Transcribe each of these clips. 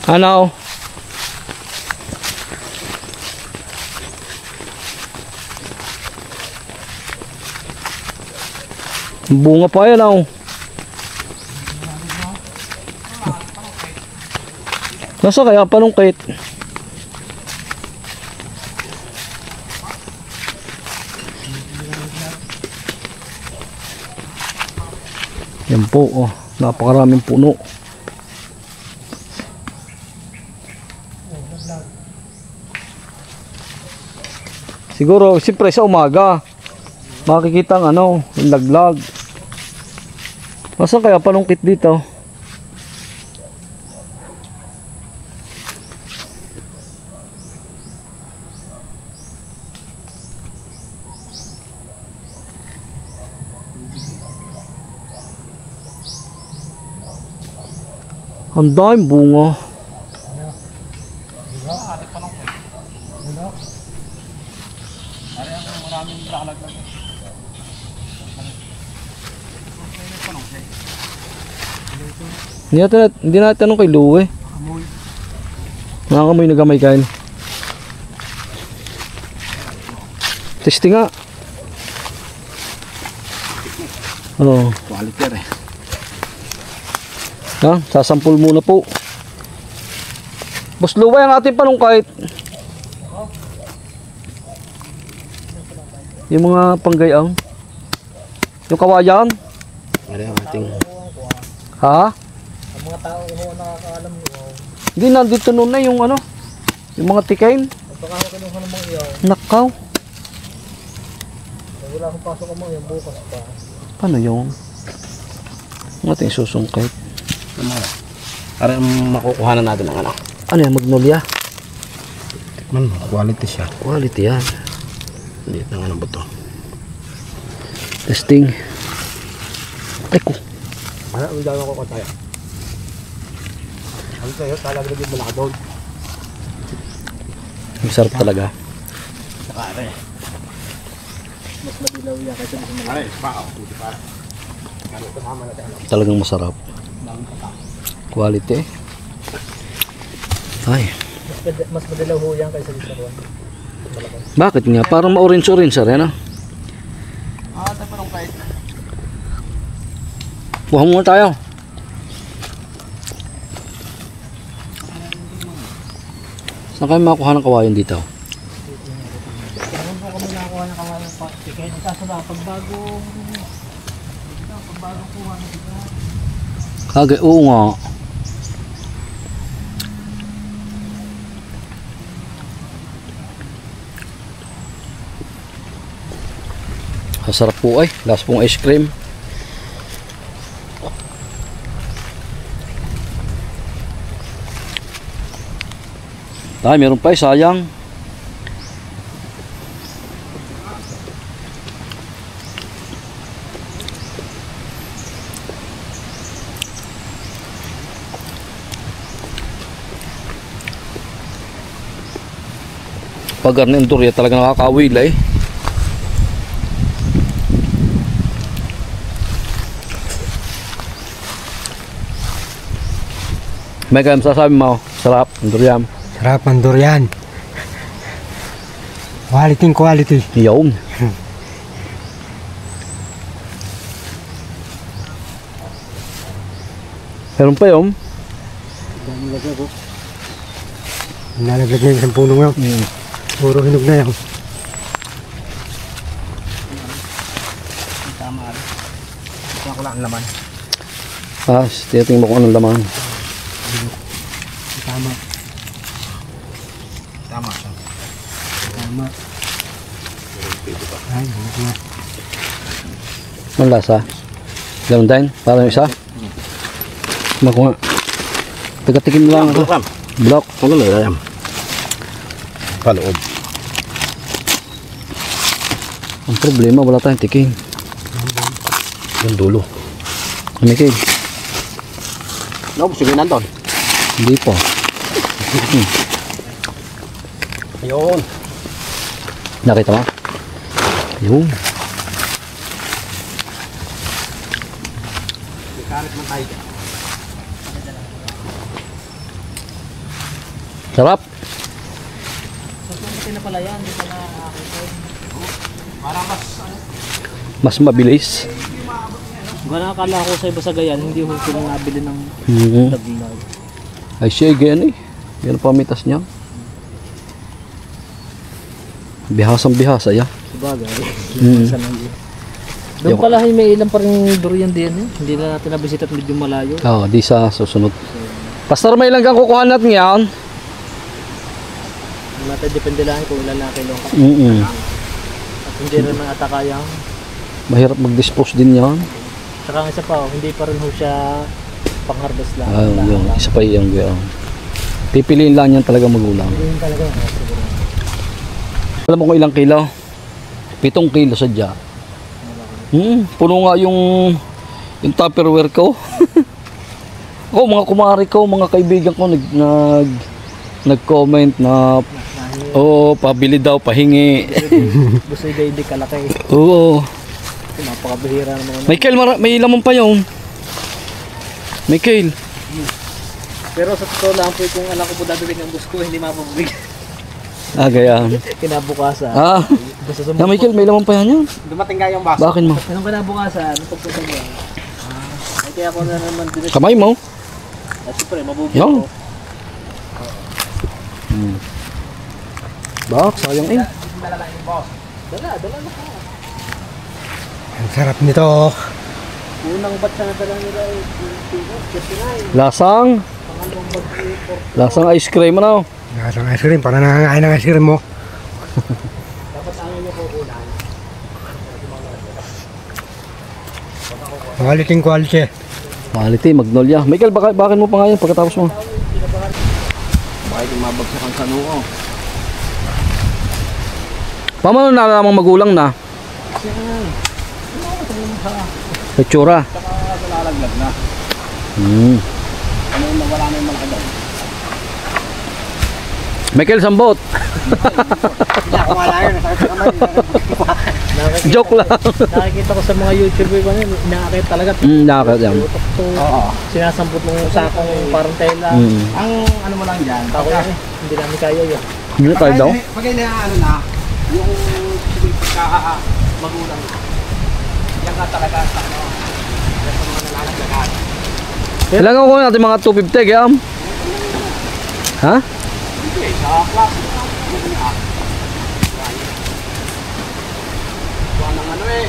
Ano? Bunga pa yan oh. Nasa kaya panungkit? Yan po oh, napakaraming puno. Siguro siyempre sa umaga makikita ang ano, yung laglag. Nasaan kaya panungkit dito? Ang daming bunga. Hindi natin tanong kay Lou eh. Nakakamoy na gamay kain. Testing nga. Ano? Quality yan eh. Ha? Sasampul muna po. Boss Lou, ang ating panungkait. Yung mga panggayang. Yung kawayan. Ano yung ating... Ha? Ang mga tao ko nakakaalam nyo. Hindi, nandito noon na yung ano. Yung mga tikain. Baka ako kinuha ng mga iyaw. Nakaw. Wala akong pasok ang mga iyaw bukas pa. Paano yung ang ating susungkait? Para makukuha na natin ang ano. Ano yan? Magnolia? Man, quality siya. Quality yan. Hindi na nga ng buto. Testing. Ay ko. Ano, ang dami ko tayo. Ano sa'yo? Talagang mo na ka doon. Masarap talaga. Nakare. Mas madilaw yan kasi mas madilaw. Ay, pao. Buti pa. Ganun kasama natin. Talagang masarap. Quality. Ay. Mas madilaw ho yan kaysa sa buwan. Bakit nga? Parang ma-orange-orange sir, ano? Tayo pa nung kahit. Buha muna tayo. Saan kayo makakuha ng kawayan dito? Kailan po kami nakakuha ng kawalan pa. Kaya nagkasala, pagbagong kuha na dito. Kagay, oo nga. Masarap po ay. Last pong ice cream. Ay, meron pa eh, sayang. Pag garnin turya talaga nakakawila eh. May kayong sasabi mo, sarap, ang durian. Sarap ang durian. Quality quality. Yun. Meron pa yun. Nalaglag na yung isang puno ngayon. Puro hinog na yan. Tama rin. Ito ako lang ang laman. Tiyatingin mo kung anong laman. Tama. Tama siya. Tama. Ay, hinog na. Ang lasa. Ganun din, parang isa. Makuha. Tagatikim lang ako. Block. Ang gano'n na yan. Paloob. Ang problema, wala tayong tiking. Yung dulo. Amikig. No, sige nandun. Hindi po. Ayun. Nakita mo? Yun. Karit man tayo. Sarap. Susukitin na pala yan, hindi pa nakakakita. Para mas Mas mabilis. Kung nakakala ko sa iba sa gayan, hindi ko sila nabili ng daglag. Ay siya, ganyan eh. Yan ang pamitas niya. Bihasang bihasa, ya. Sabagay. Minsan lang yun. Doon pala may ilan pa rin durian din eh. Hindi na natin nabisita at medyo malayo. Oo, di sa susunod. Pastor, may ilang kang kukuha natin yan? Natin depende lang kung ilan na kilo ka. At hindi rin na ata kayang. Mahirap mag-dispose din yan. Saka ang isa pa, hindi pa rin ho siya pang-harvest lang. Yung isa pa yung pipiliin lang yan talaga magulang. Yun talaga. Siguro. Alam mo kung ilang kilo? 7 kilo sadya. Puno nga yung Tupperware ko. Ako, mga kumari ko, mga kaibigan ko nag-comment na pabili daw, pahingi. Gusto yung hindi kalaki. Oo. Napakabihira naman. Michael, may laman pa yun. Michael. Pero sa totoo lang po, kung alam ko po dadawin ang gusto ko, hindi mapapabig. Ganyan. Kinabukasan. Basta Na Michael, may laman pa yan yun. dumating nga yung baso. Bakit mo? Anong kinabukasan? Anong pagpunta niya? Ay kaya ako na naman din. Kamay mo. At siyempre, mabubuo Yan. ko. Bak, sayang eh. Dala na ka. Ang sarap nito. Unang batch na dala nila ay 59. Lasang. Pangalawang batch ay Lasang ice cream ano? Lasang ice cream. Para nangangain ng ice cream mo. dapat ang inyo kukunan. Quality quality. Quality, Magnolia. Michael, bakit mo pa nga yun pagkatapos mo? Bakit yung mabagsak ang sanuko? Paano nalamang magulang na? Itsura. Saka nalalaglag na. Ano yung nawala na yung malaki daw? Michael, sambot. Hindi ako wala yun. Sakit sa kamay. Joke lang. Nakikita ko sa mga YouTuber ko yun, inaakit talaga. Nakakit yan. So, sinasampot mo yung sakong parang tela. Ang ano mo lang dyan, Ako yun eh, hindi namin kaya yun. Hindi tayo daw. pag ano na, yung pagka magulang, yan nga talaga sa ano, yan sa mga nalalaglagan. Kailangan ko natin mga 250 kaya. Ha? Hindi, sa klase na. Buwan ng ano eh.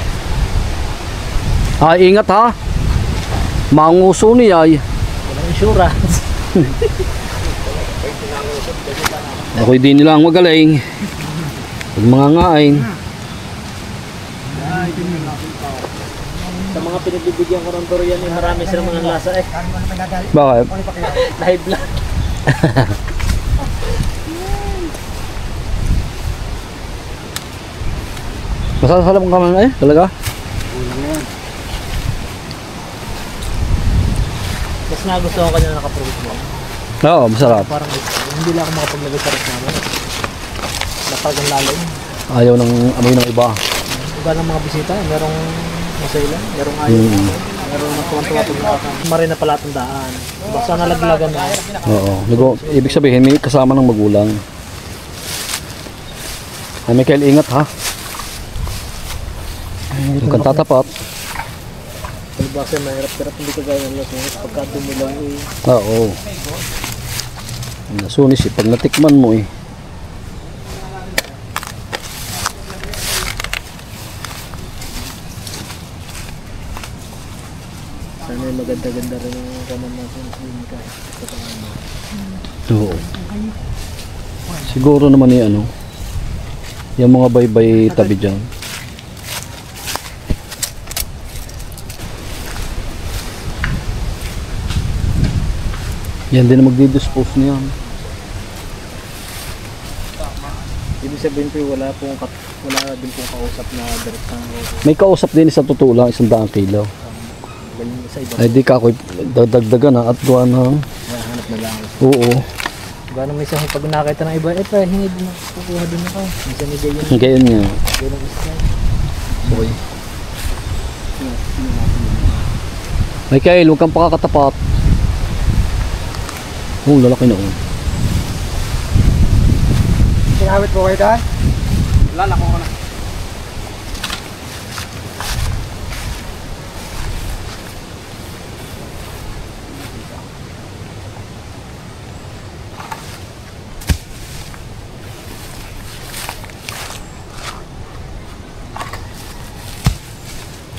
Ingat ha. Manguso niya ay. Walang insurance. Ako'y di nila ang magaling. Pag mga ngain. Sa mga pinagbibigyan ko ng durian eh, marami silang mga lasa eh. Bakit? Live lang. Masasalam ka man eh, talaga? Mas nagustuhan ko na nakaprove mo. Oo, masarap. Parang hindi lang ako makapaglagay sa rest namin. Napagang lalim. Ayaw ng amoy ng iba. Iba ng mga bisita, merong masailan, merong ayaw. Merong natuwan-tuwa pag nakaka. Marina pala itong daan. Basta nalaglagan na. Oo. Ibig sabihin, may kasama ng magulang. Ay, Michael, ingat ha. Huwag kang tatapat. Basta mahirap-hirap hindi ka gaya ng lasungit. Pagka dumilang eh. Oo. Nasunis eh. Pag natikman mo eh. Sana yung maganda-ganda rin yung kaman natin. Kahit Oo. Siguro naman eh ano. Yung mga baybay tabi dyan. Yan din na magdi-dispose niyan. ibig sabihin po wala din pong kausap na direct ng May kausap din sa totoo lang 100 kilo. galing sa iba. Ay di ka ako dagdagan na at gawa na. Hanap na lang. Oo. Gano'n may isang pag nakita ng iba, pre, hingi din ako. Kukuha din ako. Minsan may gayon. Ganyan nga. Gayon isa. Boy. Michael, huwag kang pakakatapat. Oh, lalaki na oh. awit po kayo daan? Wala, nakuha ko na.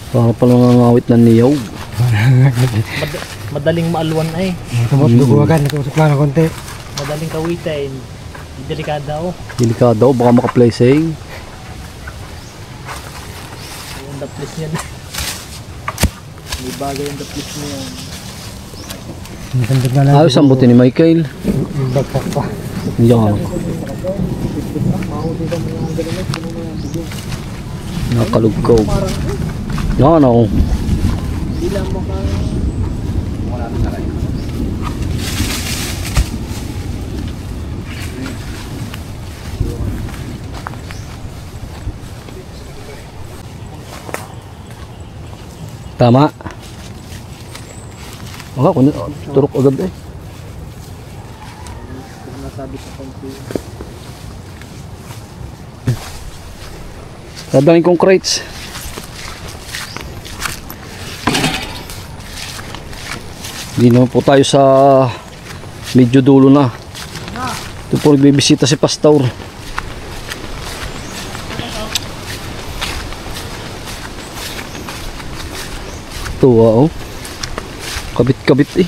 Para pala nangangawit ng niyog. Madaling maalwan ay. Tumot, duguwagan. Natusok lang ng konti. Madaling kawitin. Delikada oh. Delikado, baka maka-placing. Yung daplis niyan. May bagay yung daplis niya. Nagandog na lang. Ayos ang buti ni Michael. Yung bagpak pa. Yan. Nakalugkaw. Yan ako. Hindi lang maka... Wala na talaga. Tama. Baka kung turok agad eh. Nasabi sa konti. Dadalhin kong crates. Hindi naman po tayo sa medyo dulo na. Ito po nagbibisita si Pastor. Tuwa oh. Kabit-kabit eh.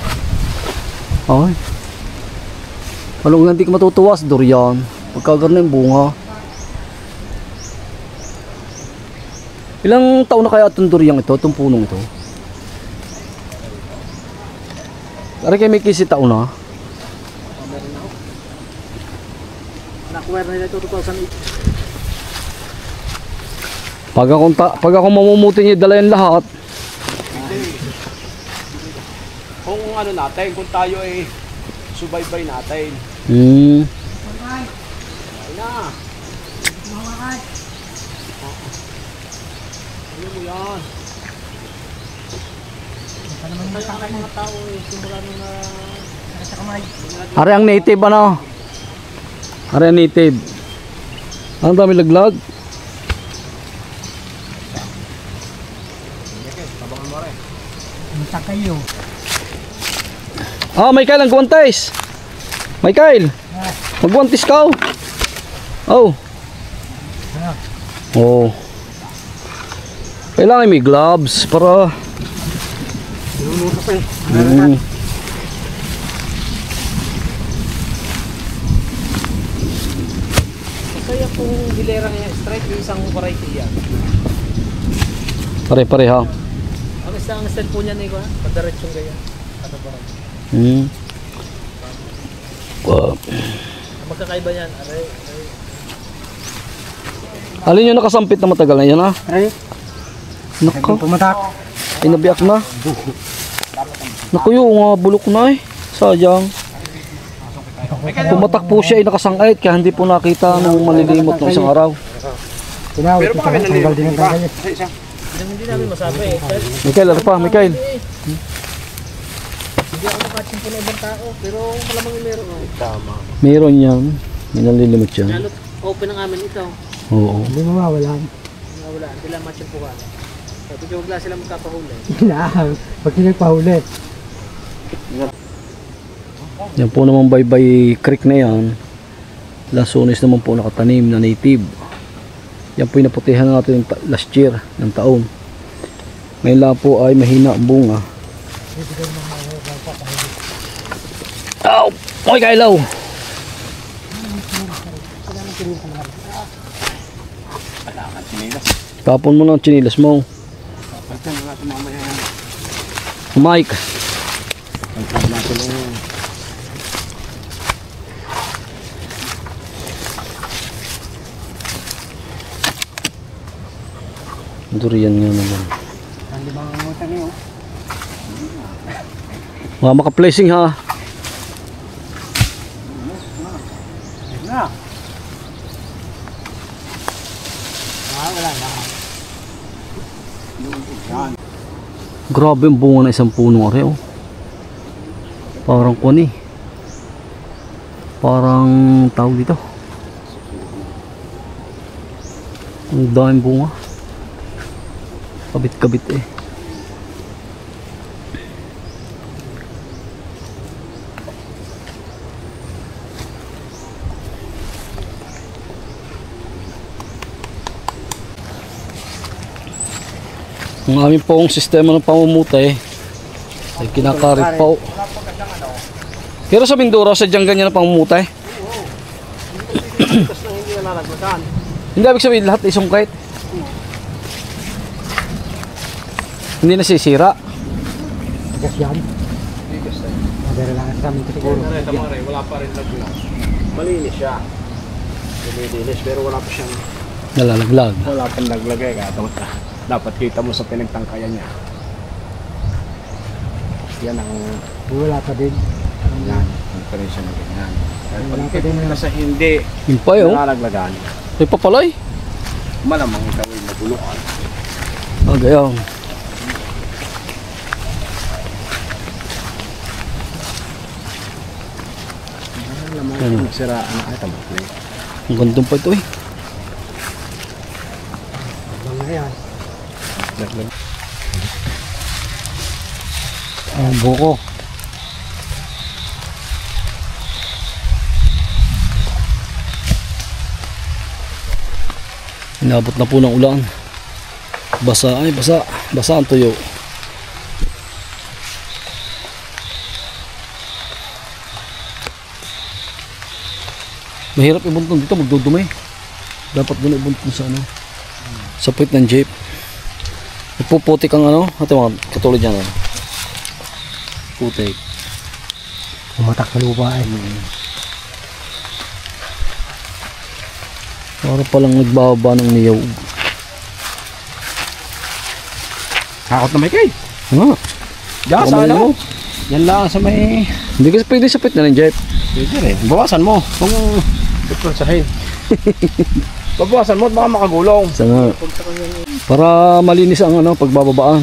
Ay. Anong hindi ka matutuwa sa durian? Pagkagar na yung bunga. Ilang taon na kaya itong durian ito? Itong punong ito? Ari kayo may kisi taon na? Meron ako. Nakuha na nila ito 2008. Pag ako mamumuti niya, dala yan lahat. Kung ano natin, kung tayo ay subaybay natin. Hmm. Ay na. Ano mo yan? Mga tao eh, simula nung sa kamay. Ari ang native ano? Ari ang native. Ang dami laglag. Punta kayo. Ah, Michael, ang guwantes. Michael, magguwantes ka. Oh. Oh. Kailangan may gloves para Niluluto pa eh. Kaya kung hilera niya straight yung isang variety yan. pare-pareha. Ang isang style po niya niko, padiretsyon gaya. Ano ba? Hmm. Ang magkakaiba niyan, aray. Alin yung nakasampit na matagal na yan ha? Aray, Nako, pumatak. ay nabiyak na. Naku yung bulok na eh. Sayang. Pumatak po siya ay nakasangait kaya hindi po nakita nung malilimot ng isang araw. Tinawit Pero ko baka may tanggal din ang nalilimutan tanggal pa. eh. Isa. Hindi namin masabi eh. Dahil Michael, ano pa? Michael. hindi ako makachimpo ng ibang tao, pero malamang yung meron. Tama. Meron yan. May nalilimot yan. Lalo open ang amin ito. Oo. Hindi mo mawalan. Wala, hindi lang machimpo ka. Sabi ko, wala sila magkapahuli. Pag pinagpahuli. Yan po naman Baybay Creek na yan. Lansones naman po nakatanim na native. Yan po yung naputihan natin last year ng taon. Ngayon lang po ay mahina ang bunga. Ow! Okay kailaw! Tapon mo na ang chinilas mo. Basta na natin mamaya yan. Mike. Pagkab natin yung Durian nga naman. Ang limang mutan niyo. Mga maka-placing ha. Na. Wala na. Grabe ang bunga ng isang punong are oh. Parang kuni. Parang tawag dito. Ang daming bunga. Kabit-kabit eh. Ang aming pong sistema ng pamumutay ay kinakarit pa. Pero sa Mindoro, sadyang ganyan na pamumutay. Tapos nang hindi nalalaglagan. Hindi ibig sabihin lahat ay sungkait. Hindi nasisira. Gas yan. Madara lang sa amin siguro. Wala pa rin laglag. Malinis siya. Lumilinis pero wala pa siyang Nalalaglag. wala pang laglag eh. Dapat kita mo sa pinagtangkayan niya. Yan ang Wala pa din. yan. Ang presyo na ganyan. Dahil Wala pag pa din kita sa hindi Yung pa yun. nalalaglagan, May papalay. malamang ikaw ay nagulukan. Ah, gayang. Malamang siraan na ay tama. Ang gandong pa ito eh. Mga yan. Laglag. Ang buko. Inabot na po ng ulan. Basa ay basa. Basa ang tuyo. Mahirap ibuntun dito, magdudumi. Dapat doon ibuntun sa ano. Sa puwit ng jeep. Nagpuputik ang ano. Ito mga katulad yan. Ano. Putik. Umatak sa lupa eh. Para palang nagbababa ng niyog. Hakot na may kay. Nga. Diyan sa Kamay ano? mo. Yan lang sa may... Hindi kasi pwede sa puwit na ng jeep. Pwede rin. Bawasan mo. Kung... Ipronsahin. Babawasan mo at baka makagulong. Sa nga. Para malinis ang ano, pagbababaan.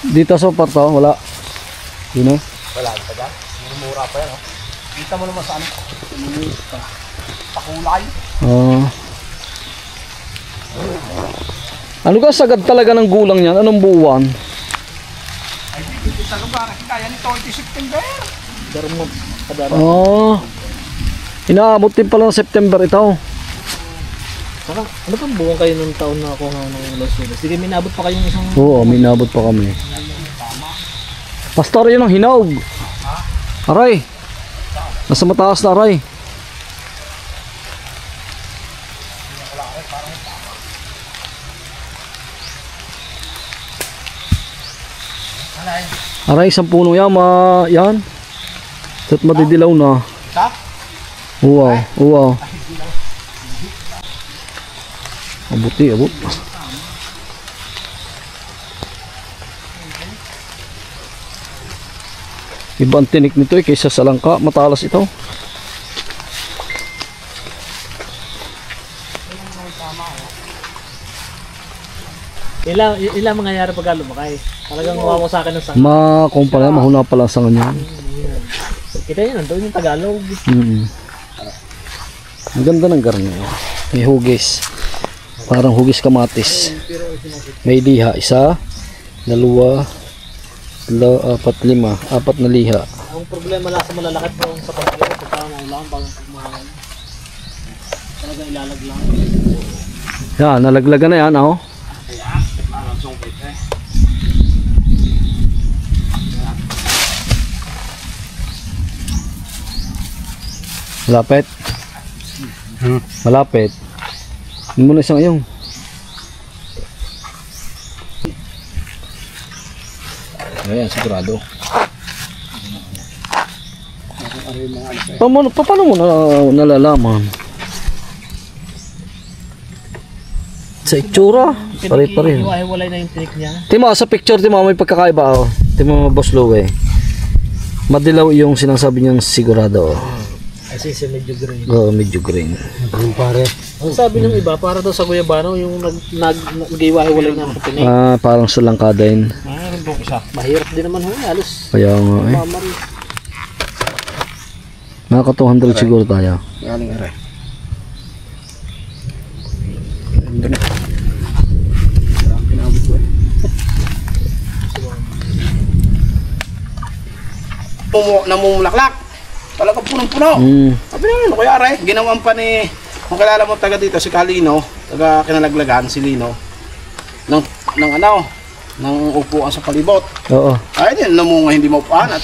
Dito sa parto, wala. Yun eh. Wala pa dyan. Mura pa yan. Oh. Kita mo naman sa ano. Pakulay. Ano ka sagad talaga ng gulang niyan? Anong buwan? Ay, dito sa lugar. Kaya nito ito September. Inaabot din pala ng September ito. Saka, ano pang buwan kayo nung taon na ako ng Los Angeles? Sige, minabot pa kayong isang... Oo, may inaabot pa kami. Pastor, yun ang hinog. Aray. Nasa mataas na aray. Aray, isang puno yan. Yan. At madidilaw na. Sa? Uwaw, uwaw. Abuti, abot. Iba ang tinik nito eh, kaysa sa langka. Matalas ito. Ilang mangyayari pagka lumakay. Talagang mawawa sa akin ng sangka. Makumpala, mahuna pala sa kanya. Kita yun, nandun yung Tagalog. Ang ganda ng garni. May hugis. Parang hugis kamatis. May liha. Isa, dalawa, apat, lima. Apat na liha. Ang problema lang sa malalakit po sa pagkiro, pagka maulang, bagang pagmahalan. Talagang ilalag lang. Yan, nalaglagan na yan. Oh. Malapit. Malapit. Hindi mo na isang iyong. Ayan, sigurado. Paano mo nalalaman? Sa itsura, pare-pare. Iwahiwalay na yung tinik niya. Timo, sa picture, Timo, may pagkakaiba. Oh. Timo, Boss Louie. Madilaw yung sinasabi niyang sigurado. Oh. Kasi siya medyo green. Oo, medyo green. Ang pare. Ang sabi ng iba, para daw sa guyabano, yung nag-iwahiwalay na ang tinik. Parang sulangka din. Mahirap din naman ho, halos. Kaya nga eh. Mamari. Naka 200 siguro tayo. Galing aray. Doon na. Pinabot ko eh. Namumulaklak. Talaga punong-puno. Sabi naman, ano kaya aray? Ginawan pa ni, kung kilala mo taga dito, si Kalino, taga Kinalaglagan, si Lino, ng ano, ng upuan sa palibot. Oo. Ay, din, namunga hindi maupuan. At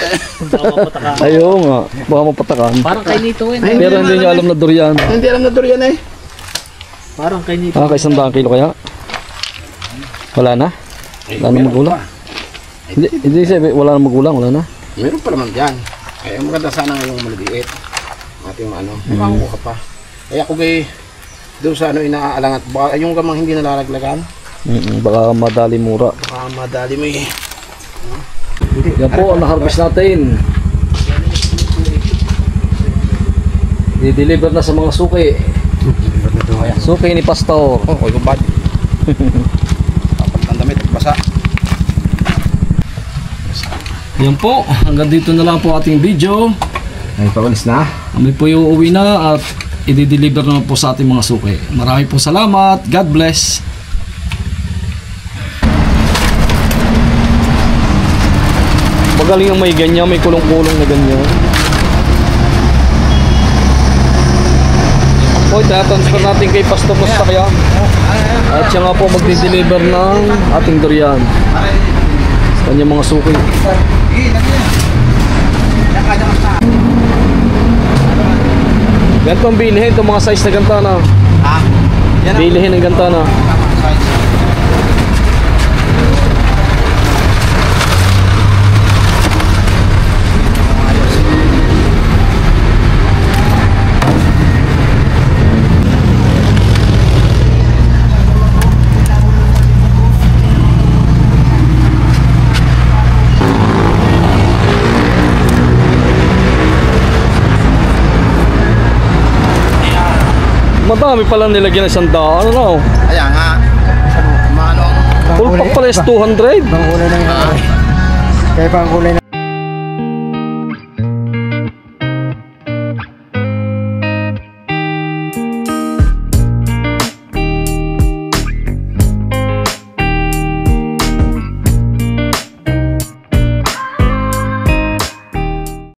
Ayaw nga. Baka mapatakan. Parang kay Nito eh. Ay, Pero hindi nyo alam na durian. hindi alam na durian eh. Parang kay Nito. Ah, kay 100 kilo kaya? Wala na? Wala na magulang? Hindi sabi, wala na magulang, wala na? Meron pa naman dyan. Kaya maganda sana ngayong maliliit. Ating ano, makakuha ka pa. Kaya ako kay doon sa ano inaalangat, baka yung gamang hindi nalalaglagan, Baka madali mura. baka madali mo eh. Yan po ang na-harvest natin. Di-deliver na sa mga suki. Suki ni Pastor. Oh, koy kumbad. Dapat ang damit at basa. Yan po, hanggang dito na lang po ating video. Ay, pawalis na. Kami po yung uuwi na at i-deliver naman po sa ating mga suki. Marami po salamat. God bless. Magaling ang may ganyan, may kulong-kulong na ganyan. O, transfer natin kay Pastor Costa kaya. At siya nga po magdi-deliver ng ating durian. Sa kanyang mga suki. Ganito ang bilihin, itong mga size na ganta na. Bilihin ng ganta na. Madami pala nilagyan ng 100. Ano na? Kaya nga, maano ang Full pack pala is 200. Pang kulay na yun. Kaya pang kulay na.